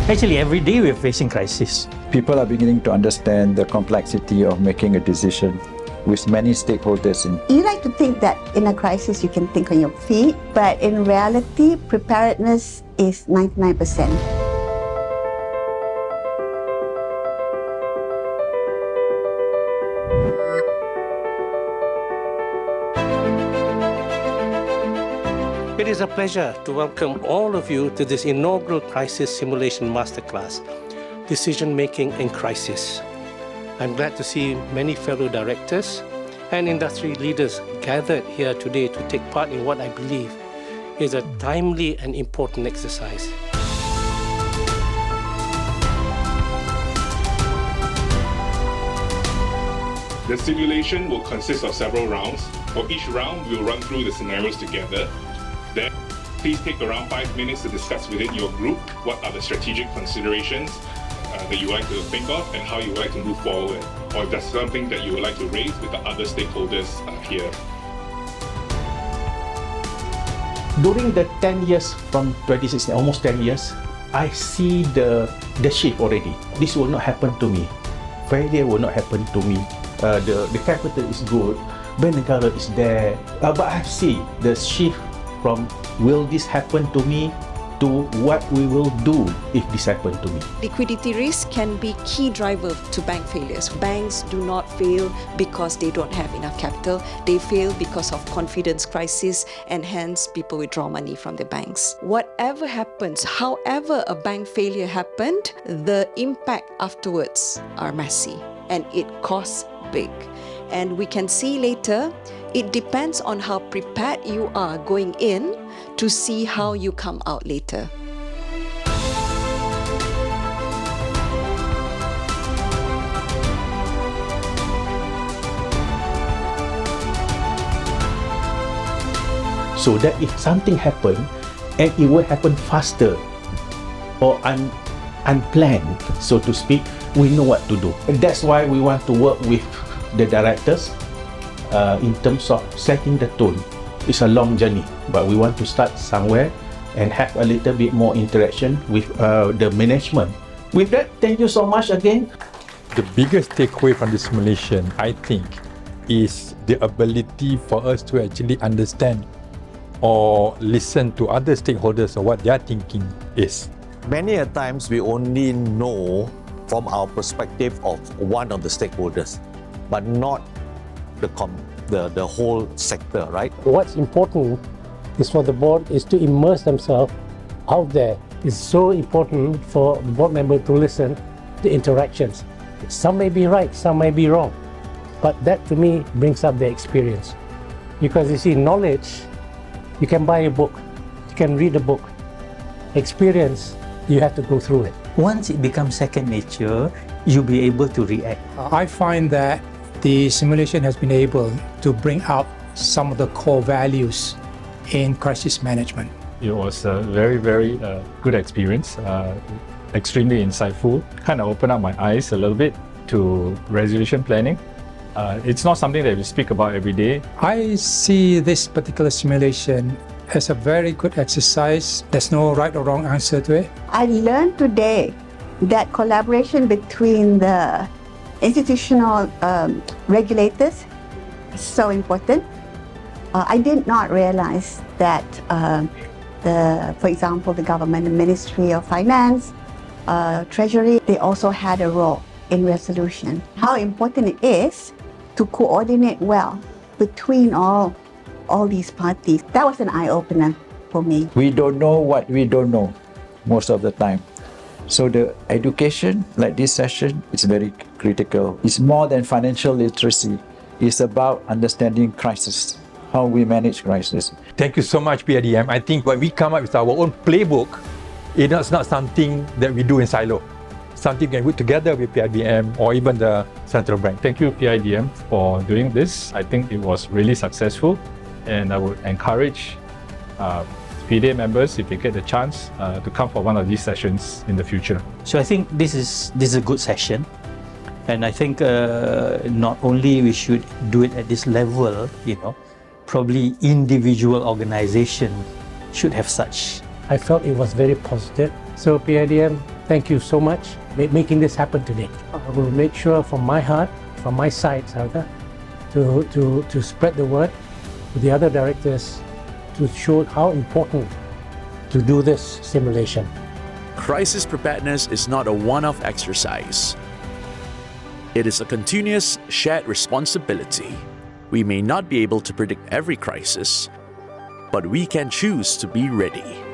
Actually, every day we're facing crisis. People are beginning to understand the complexity of making a decision with many stakeholders in. You like to think that in a crisis you can think on your feet, but in reality, preparedness is 99%. It is a pleasure to welcome all of you to this inaugural Crisis Simulation Masterclass, Decision Making in Crisis. I'm glad to see many fellow directors and industry leaders gathered here today to take part in what I believe is a timely and important exercise. The simulation will consist of several rounds. For each round, we'll run through the scenarios together. Then, please take around 5 minutes to discuss within your group what are the strategic considerations that you would like to think of and how you would like to move forward, or if there's something that you would like to raise with the other stakeholders here. During the 10 years from 2016, almost 10 years, I see the shift already. This will not happen to me. Failure will not happen to me. The capital is good, bank negara is there. But I see the shift from will this happen to me to what we will do if this happens to me. Liquidity risk can be key driver to bank failures. Banks do not fail because they don't have enough capital. They fail because of confidence crisis, and hence people withdraw money from the banks. Whatever happens, however a bank failure happened, the impact afterwards are messy and it costs big. And we can see later, it depends on how prepared you are going in to see how you come out later. So that if something happens, and it will happen faster or unplanned, so to speak, we know what to do. And that's why we want to work with the directors in terms of setting the tone. It's a long journey, but we want to start somewhere and have a little bit more interaction with the management. With that, thank you so much again. The biggest takeaway from the simulation, I think, is the ability for us to actually understand or listen to other stakeholders or what their thinking is. Many a times we only know from our perspective of one of the stakeholders, but not the whole sector, right? What's important is for the board is to immerse themselves out there. It's so important for the board member to listen to interactions. Some may be right, some may be wrong, but that to me brings up the experience. Because you see, knowledge, you can buy a book, you can read a book. Experience, you have to go through it. Once it becomes second nature, you'll be able to react. I find that the simulation has been able to bring out some of the core values in crisis management. It was a very, very good experience, extremely insightful, kind of opened up my eyes a little bit to resolution planning. It's not something that we speak about every day. I see this particular simulation as a very good exercise. There's no right or wrong answer to it. I learned today that collaboration between the institutional regulators is so important. I did not realize that for example, the government, the Ministry of Finance, Treasury, they also had a role in resolution. How important it is to coordinate well between all these parties. That was an eye-opener for me. We don't know what we don't know most of the time. So the education, like this session, is very critical. It's more than financial literacy. It's about understanding crisis, how we manage crisis. Thank you so much, PIDM. I think when we come up with our own playbook, it's not something that we do in silo. Something we can put together with PIDM or even the central bank. Thank you, PIDM, for doing this. I think it was really successful, and I would encourage PIDM members, if they get the chance, to come for one of these sessions in the future. So I think this is a good session, and I think not only we should do it at this level, probably individual organization should have such. I felt it was very positive. So PIDM, Thank you so much for making this happen today. I will make sure from my heart, from my side, Sarga, to spread the word to the other directors to show how important to do this simulation. Crisis preparedness is not a one-off exercise. It is a continuous shared responsibility. We may not be able to predict every crisis, but we can choose to be ready.